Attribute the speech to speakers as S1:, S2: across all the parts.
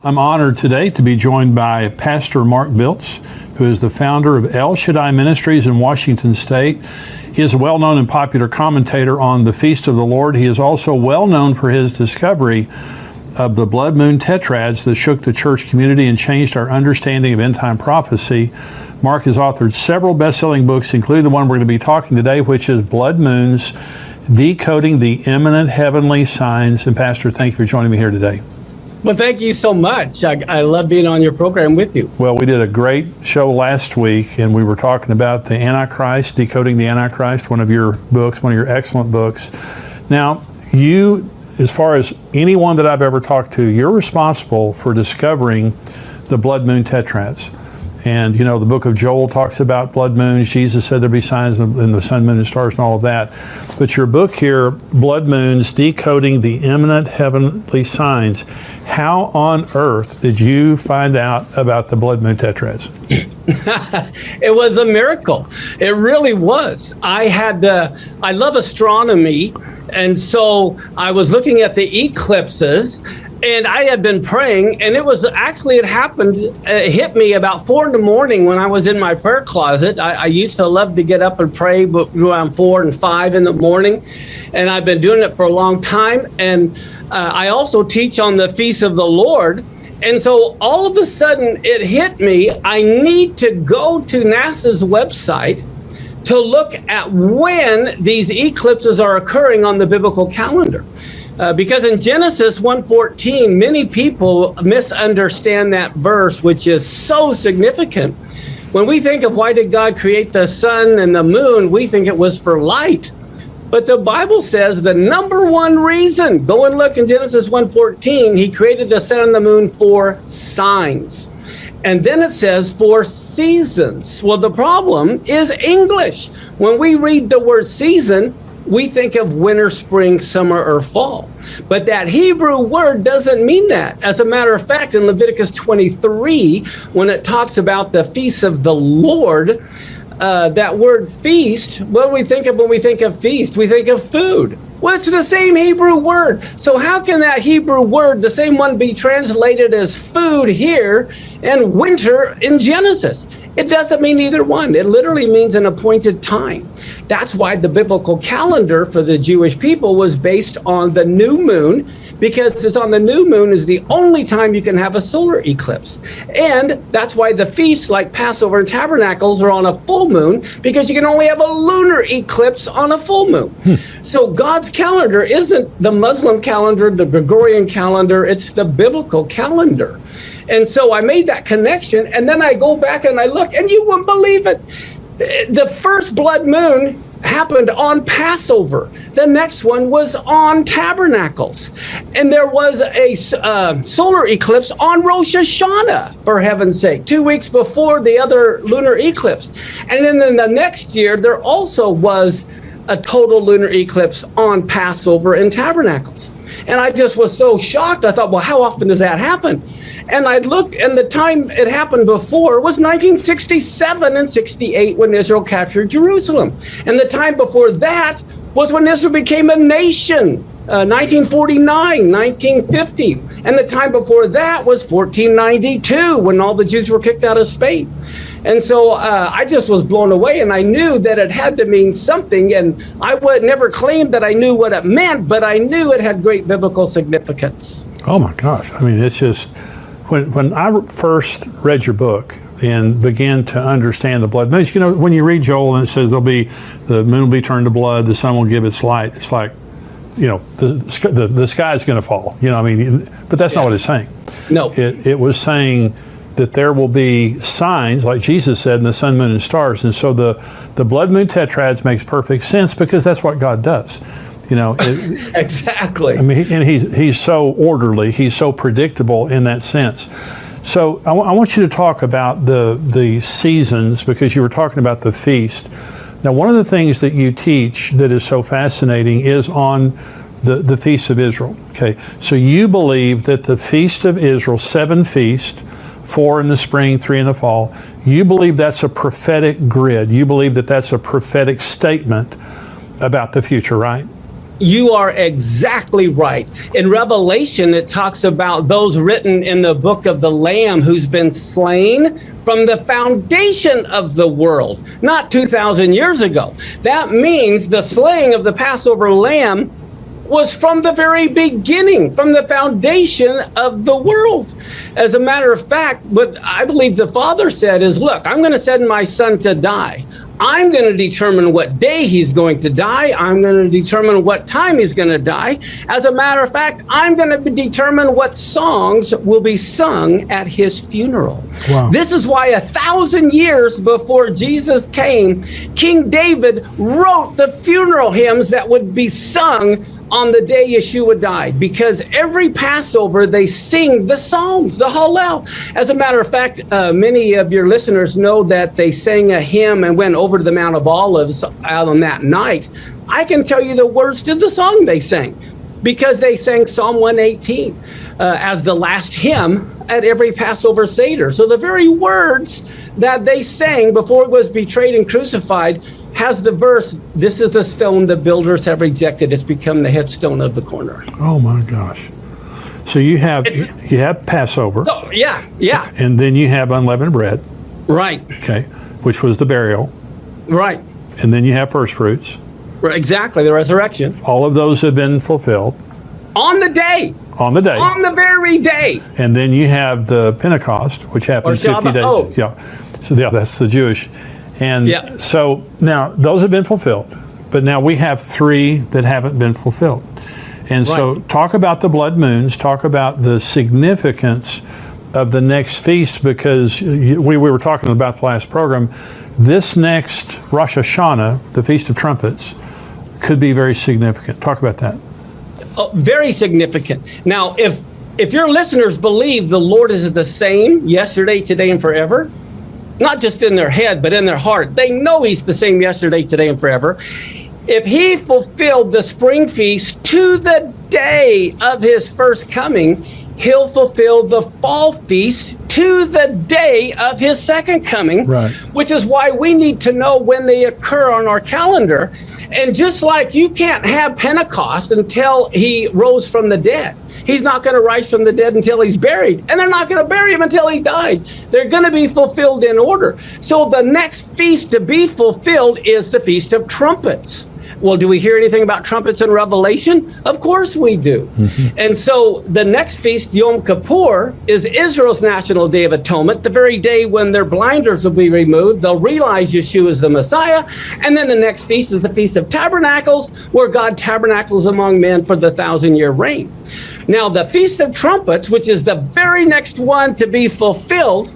S1: I'm honored today to be joined by Pastor Mark Biltz, who is the founder of El Shaddai Ministries in Washington State. He is a well-known and popular commentator on the Feast of the Lord. He is also well known for his discovery of the blood moon tetrads that shook the church community and changed our understanding of end-time prophecy. Mark has authored several best-selling books, including the one we're going to be talking today, which is Blood Moons, Decoding the Imminent Heavenly Signs. And Pastor, thank you for joining me here today.
S2: Well, thank you so much. I love being on your program with you.
S1: Well, we did a great show last week, and we were talking about the Antichrist, Decoding the Antichrist, one of your books, one of your excellent books. Now, you, as far as anyone that I've ever talked to, you're responsible for discovering the blood moon tetrads. And, you know, the book of Joel talks about blood moons. Jesus said there'd be signs in the sun, moon, and stars and all of that. But your book here, Blood Moons, Decoding the Imminent Heavenly Signs, how on earth did you find out about the blood moon tetrads?
S2: It was a miracle. It really was. I love astronomy. And so I was looking at the eclipses. And I had been praying, and it happened, it hit me about 4 in the morning when I was in my prayer closet. I used to love to get up and pray around 4 and 5 in the morning, and I've been doing it for a long time. And I also teach on the Feast of the Lord. And so all of a sudden it hit me, I need to go to NASA's website to look at when these eclipses are occurring on the biblical calendar. Because in Genesis 1:14, many people misunderstand that verse, which is so significant. When we think of why did God create the sun and the moon, we think it was for light. But the Bible says the number one reason, go and look in Genesis 1:14, he created the sun and the moon for signs. And then it says for seasons. Well, the problem is English. When we read the word season, we think of winter, spring, summer, or fall. But that Hebrew word doesn't mean that. As a matter of fact, in Leviticus 23, when it talks about the feast of the Lord, that word feast, what do we think of when we think of feast? We think of food. Well, it's the same Hebrew word. So how can that Hebrew word, the same one, be translated as food here and winter in Genesis? It doesn't mean either one. It literally means an appointed time. That's why the biblical calendar for the Jewish people was based on the new moon, because it's on the new moon is the only time you can have a solar eclipse. And that's why the feasts like Passover and Tabernacles are on a full moon, because you can only have a lunar eclipse on a full moon. So God's calendar isn't the Muslim calendar, the Gregorian calendar, it's the biblical calendar. And so I made that connection, and then I go back and I look, and you wouldn't believe it. The first blood moon happened on Passover. The next one was on Tabernacles. And there was a solar eclipse on Rosh Hashanah, for heaven's sake, 2 weeks before the other lunar eclipse. And then in the next year, there also was a total lunar eclipse on Passover and Tabernacles. And I just was so shocked. I thought, well, how often does that happen? And I looked, and the time it happened before was 1967 and 68 when Israel captured Jerusalem. And the time before that was when Israel became a nation, 1949, 1950. And the time before that was 1492 when all the Jews were kicked out of Spain. And so I just was blown away, and I knew that it had to mean something. And I would never claim that I knew what it meant, but I knew it had great biblical significance.
S1: Oh my gosh. I mean, it's just, when I first read your book and began to understand the blood moons, you know, when you read Joel and it says the moon will be turned to blood, the sun will give its light, it's like, you know, the sky is going to fall, you know, I mean, but that's not what it's saying.
S2: No.
S1: It was saying that there will be signs, like Jesus said, in the sun, moon, and stars. And so the blood moon tetrads makes perfect sense, because that's what God does. You know,
S2: exactly.
S1: I mean, and he's so orderly, he's so predictable in that sense. So I want you to talk about the seasons, because you were talking about the feast. Now, one of the things that you teach that is so fascinating is on the Feast of Israel. Okay, so you believe that the Feast of Israel, 7 feasts, 4 in the spring, 3 in the fall, you believe that's a prophetic grid. You believe that that's a prophetic statement about the future, right?
S2: You are exactly right. In Revelation, it talks about those written in the book of the Lamb who's been slain from the foundation of the world, not 2,000 years ago. That means the slaying of the Passover lamb was from the very beginning, from the foundation of the world. As a matter of fact, what I believe the Father said is, look, I'm going to send my son to die. I'm going to determine what day he's going to die. I'm going to determine what time he's going to die. As a matter of fact, I'm going to determine what songs will be sung at his funeral.
S1: Wow.
S2: This is why 1,000 years before Jesus came, King David wrote the funeral hymns that would be sung on the day Yeshua died, because every Passover they sing the Psalms, the Hallel. As a matter of fact, many of your listeners know that they sang a hymn and went over to the Mount of Olives out on that night. I can tell you the words to the song they sang, because they sang Psalm 118 as the last hymn at every Passover Seder. So the very words that they sang before he was betrayed and crucified has the verse, this is the stone the builders have rejected. It's become the headstone of the corner.
S1: Oh my gosh. So you have Passover.
S2: Oh, yeah.
S1: And then you have unleavened bread.
S2: Right.
S1: Okay. Which was the burial.
S2: Right.
S1: And then you have first fruits.
S2: Exactly, the resurrection.
S1: All of those have been fulfilled.
S2: On the day.
S1: On the day.
S2: On the very day.
S1: And then you have the Pentecost, which happened 50 days.
S2: Oh.
S1: Yeah. So yeah, that's the Jewish. And so now those have been fulfilled, but now we have 3 that haven't been fulfilled. And so talk about the blood moons, talk about the significance of the next feast, because we were talking about the last program. This next Rosh Hashanah, the Feast of Trumpets, could be very significant. Talk about that.
S2: Oh, very significant. Now, if your listeners believe the Lord is the same yesterday, today, and forever, not just in their head, but in their heart, they know he's the same yesterday, today, and forever. If he fulfilled the spring feast to the day of his first coming, he'll fulfill the fall feast to the day of his second coming, which is why we need to know when they occur on our calendar. And just like you can't have Pentecost until he rose from the dead, he's not going to rise from the dead until he's buried, and they're not going to bury him until he died. They're going to be fulfilled in order. So the next feast to be fulfilled is the Feast of Trumpets. Well, do we hear anything about trumpets in Revelation? Of course we do. And so the next feast, Yom Kippur, is Israel's National Day of Atonement, the very day when their blinders will be removed. They'll realize Yeshua is the Messiah. And then the next feast is the Feast of Tabernacles, where God tabernacles among men for the 1,000-year reign. Now, the Feast of Trumpets, which is the very next one to be fulfilled,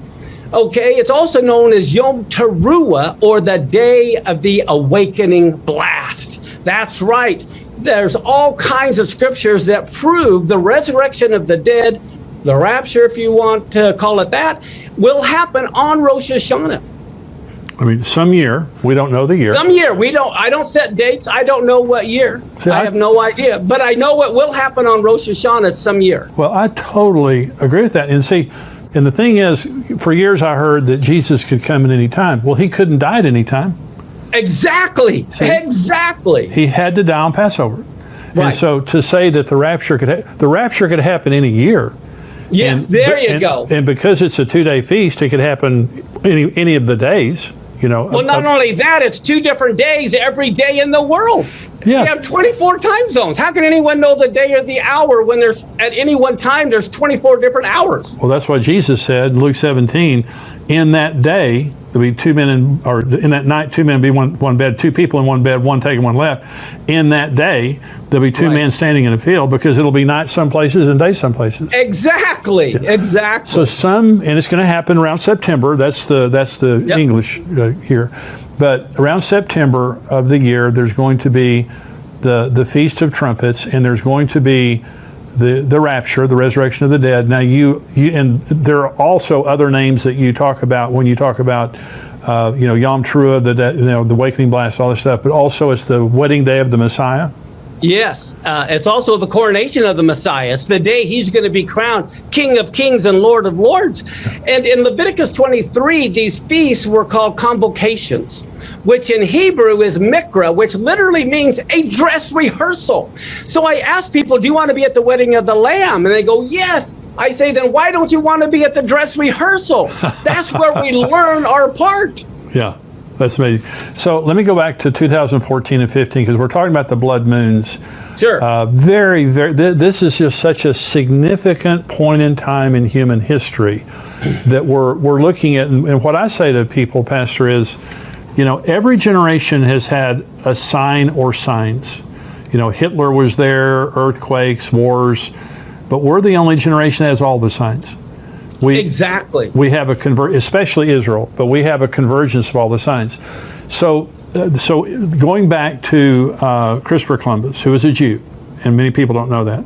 S2: okay, it's also known as Yom Teruah, or the Day of the Awakening Blast. That's right. There's all kinds of scriptures that prove the resurrection of the dead, the rapture, if you want to call it that, will happen on Rosh Hashanah.
S1: I mean, some year, we don't know the year.
S2: Some year, I don't set dates. I don't know what year. See, I have no idea. But I know what will happen on Rosh Hashanah some year.
S1: Well, I totally agree with that. And see, and the thing is, for years I heard that Jesus could come at any time. Well, he couldn't die at any time.
S2: Exactly. See, exactly.
S1: He had to die on Passover. Right. And so to say that the rapture could happen any year.
S2: Yes, there you go.
S1: And because it's a 2-day feast, it could happen any of the days. You know.
S2: Well, not only that, it's 2 different days every day in the world. Yeah. You have 24 time zones. How can anyone know the day or the hour when there's at any one time there's 24 different hours?
S1: Well, that's what Jesus said in Luke 17. In that day, there'll be 2 men in that night, 2 men be one bed, 2 people in one bed, one taking one left. In that day, there'll be 2 men standing in a field, because it'll be night some places and day some places.
S2: Exactly. Yeah. Exactly.
S1: So and it's going to happen around September. That's the English here. But around September of the year, there's going to be the Feast of Trumpets, and there's going to be the rapture, the resurrection of the dead. Now and there are also other names that you talk about when you talk about Yom Teruah, the awakening blast, all this stuff. But also it's the wedding day of the Messiah.
S2: Yes, it's also the coronation of the Messiah. It's the day he's going to be crowned King of Kings and Lord of Lords. And in Leviticus 23, these feasts were called convocations, which in Hebrew is mikra, which literally means a dress rehearsal. So I ask people, do you want to be at the wedding of the Lamb? And they go, yes. I say, then why don't you want to be at the dress rehearsal? That's where we learn our part.
S1: Yeah. That's amazing. So let me go back to 2014 and 15 because we're talking about the blood moons.
S2: Sure.
S1: This is just such a significant point in time in human history that we're looking at. And what I say to people, Pastor, is, every generation has had a sign or signs. Hitler was there, earthquakes, wars, but we're the only generation that has all the signs.
S2: Exactly.
S1: We have especially Israel, but we have a convergence of all the signs. So going back to Christopher Columbus, who was a Jew, and many people don't know that,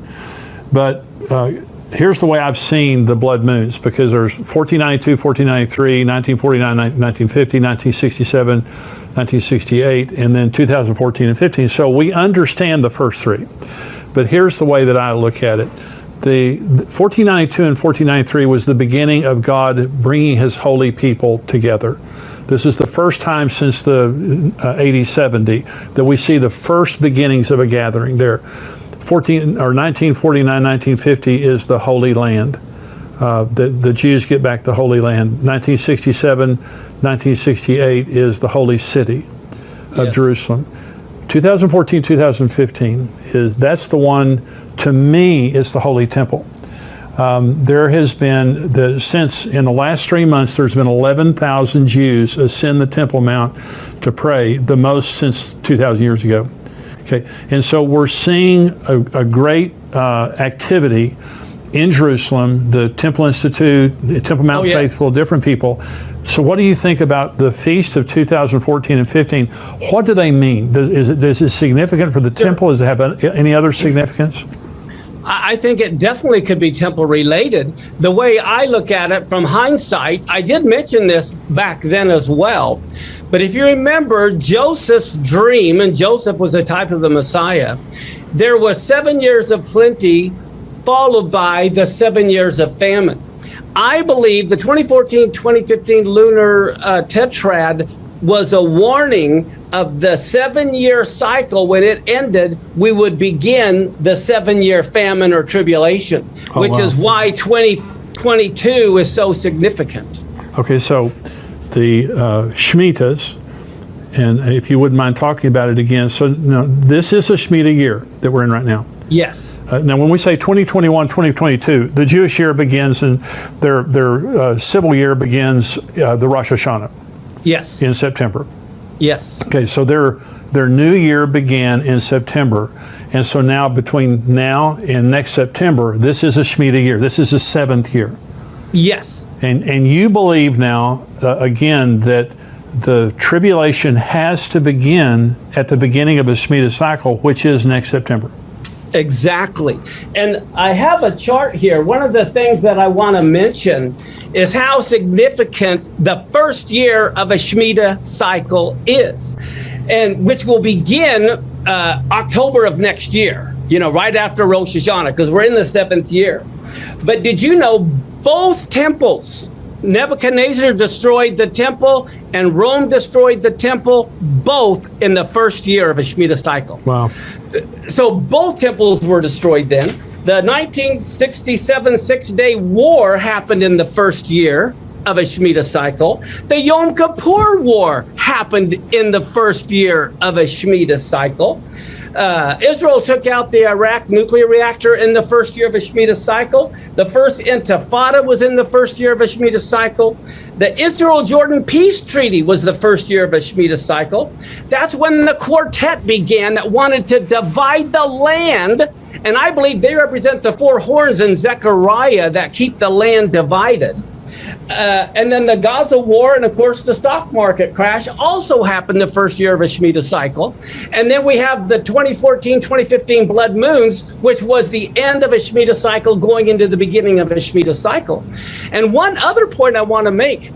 S1: but here's the way I've seen the blood moons, because there's 1492, 1493, 1949, 1950, 1967, 1968, and then 2014 and 15. So we understand the first three. But here's the way that I look at it. The 1492 and 1493 was the beginning of God bringing his holy people together. This is the first time since the AD 70 that we see the first beginnings of a gathering there. 1949, 1950 is the Holy Land. The Jews get back the Holy Land. 1967, 1968 is the Holy City of Jerusalem. 2014, 2015 that's the one, to me, is the Holy Temple. There has been, since in the last 3 months, there's been 11,000 Jews ascend the Temple Mount to pray, the most since 2,000 years ago. Okay, and so we're seeing a great activity in Jerusalem, the Temple Institute, the Temple Mount Faithful, different people. So what do you think about the feast of 2014 and 15? What do they mean? Is it significant for the temple? Does it have any other significance?
S2: I think it definitely could be temple related. The way I look at it from hindsight, I did mention this back then as well. But if you remember Joseph's dream, and Joseph was a type of the Messiah, there was 7 years of plenty followed by the 7 years of famine. I believe the 2014-2015 lunar tetrad was a warning of the 7-year cycle. When it ended, we would begin the 7-year famine or tribulation, which is why 2022 is so significant.
S1: Okay, so the Shemitahs, and if you wouldn't mind talking about it again, so this is a Shemitah year that we're in right now.
S2: Yes.
S1: Now, when we say 2021, 2022, the Jewish year begins, and their civil year begins the Rosh Hashanah.
S2: Yes.
S1: In September.
S2: Yes.
S1: Okay, so their new year began in September, and so now between now and next September, this is a Shemitah year. This is the 7th year.
S2: Yes.
S1: And you believe now again that the tribulation has to begin at the beginning of the Shemitah cycle, which is next September.
S2: Exactly. And I have a chart here. One of the things that I want to mention is how significant the first year of a Shemitah cycle is, and which will begin October of next year, right after Rosh Hashanah, because we're in the 7th year. But did you know both temples, Nebuchadnezzar destroyed the temple and Rome destroyed the temple, both in the first year of a Shemitah cycle? Wow. So both temples were destroyed then. The 1967 Six-Day War happened in the first year of a Shemitah cycle. The Yom Kippur War happened in the first year of a Shemitah cycle. Israel took out the Iraq nuclear reactor in the first year of a Shemitah cycle. The first Intifada was in the first year of a Shemitah cycle. The Israel-Jordan peace treaty was the first year of a Shemitah cycle. That's when the quartet began that wanted to divide the land. And I believe they represent the 4 horns in Zechariah that keep the land divided. And then the Gaza war and, of course, the stock market crash also happened the first year of a Shemitah cycle. And then we have the 2014-2015 blood moons, which was the end of a Shemitah cycle going into the beginning of a Shemitah cycle. And one other point I want to make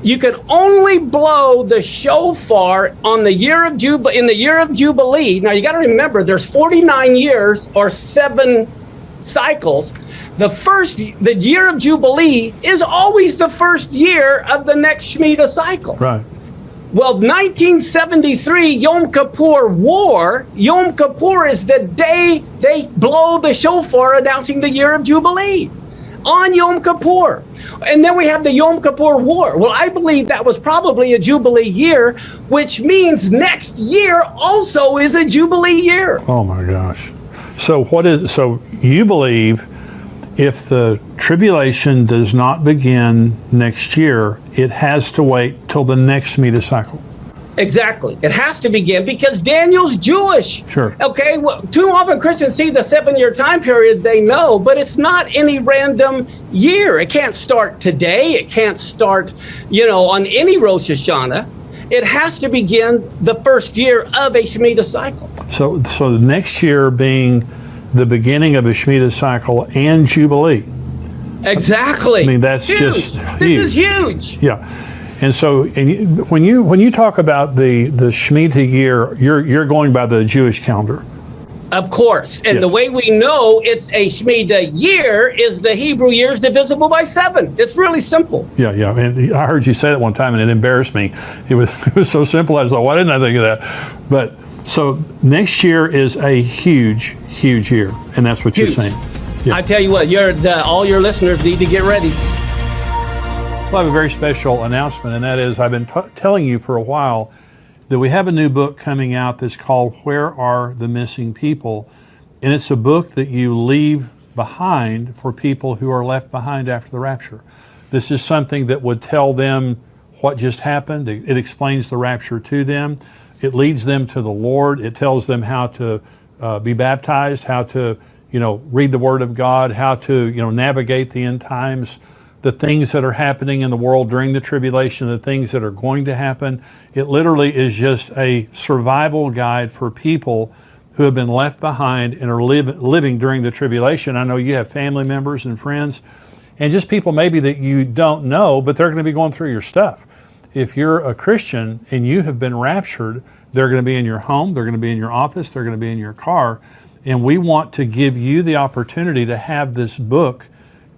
S2: You can only blow the shofar on the year of in the year of Jubilee. Now you got to remember, there's 49 years or 7 cycles. The year of Jubilee is always the first year of the next Shemitah cycle.
S1: Right.
S2: Well, 1973 Yom Kippur War, Yom Kippur is the day they blow the shofar announcing the year of Jubilee on Yom Kippur. And then we have the Yom Kippur War. Well, I believe that was probably a Jubilee year, which means next year also is a Jubilee year.
S1: Oh my gosh. So you believe if the tribulation does not begin next year, it has to wait till the next Shemitah cycle?
S2: Exactly. It has to begin because Daniel's Jewish.
S1: Sure.
S2: Okay. Well, too often Christians see the 7-year time period, they know, but it's not any random year. It can't start today. It can't start, on any Rosh Hashanah. It has to begin the first year of a Shemitah cycle.
S1: So the next year being the beginning of a Shemitah cycle and Jubilee.
S2: Exactly.
S1: I mean, that's
S2: huge.
S1: just huge.
S2: This is huge.
S1: Yeah. And so, when you talk about the Shemitah year, you're going by the Jewish calendar.
S2: Of course. And
S1: Yes.
S2: the way we know it's a Shemitah year is the Hebrew years divisible by 7. It's really simple.
S1: Yeah. And I heard you say that one time, and it embarrassed me. It was so simple. I was like, why didn't I think of that? But so next year is a huge, huge year, and that's what you're saying. Yeah.
S2: I tell you what, all your listeners need to get ready.
S1: Well, I have a very special announcement, and that is I've been telling you for a while that we have a new book coming out that's called Where Are the Missing People? And it's a book that you leave behind for people who are left behind after the rapture. This is something that would tell them what just happened. It explains the rapture to them. It leads them to the Lord. It tells them how to be baptized, how to read the Word of God, how to navigate the end times, the things that are happening in the world during the tribulation, the things that are going to happen. It literally is just a survival guide for people who have been left behind and are living during the tribulation. I know you have family members and friends and just people maybe that you don't know, but they're going to be going through your stuff. If you're a Christian and you have been raptured, they're going to be in your home, they're going to be in your office, they're going to be in your car. And we want to give you the opportunity to have this book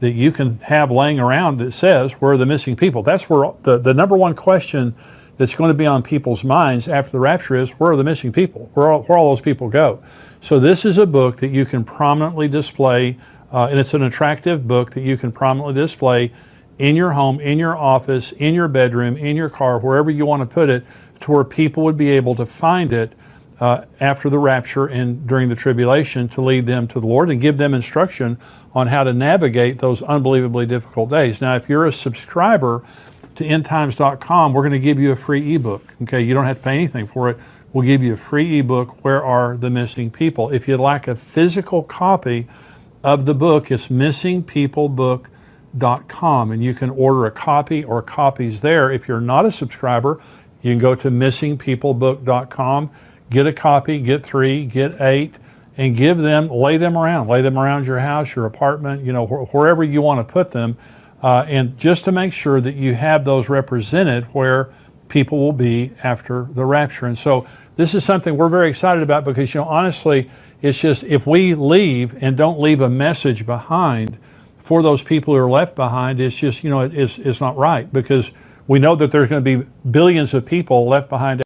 S1: that you can have laying around that says, where are the missing people? That's where the number one question that's going to be on people's minds after the rapture is, where are the missing people? Where all those people go? So this is a book that you can prominently display, and it's an attractive book that you can prominently display in your home, in your office, in your bedroom, in your car, wherever you want to put it, to where people would be able to find it after the rapture and during the tribulation to lead them to the Lord and give them instruction on how to navigate those unbelievably difficult days. Now, if you're a subscriber to endtimes.com, we're going to give you a free ebook. Okay, you don't have to pay anything for it. We'll give you a free ebook, Where Are the Missing People? If you'd like a physical copy of the book, it's missingpeoplebook.com, and you can order a copy or copies there. If you're not a subscriber, you can go to missingpeoplebook.com, get a copy, get 3, get 8, and lay them around your house, your apartment, wherever you want to put them, and just to make sure that you have those represented where people will be after the rapture. And so this is something we're very excited about because, honestly, it's just if we leave and don't leave a message behind for those people who are left behind, it's just, it's not right, because we know that there's going to be billions of people left behind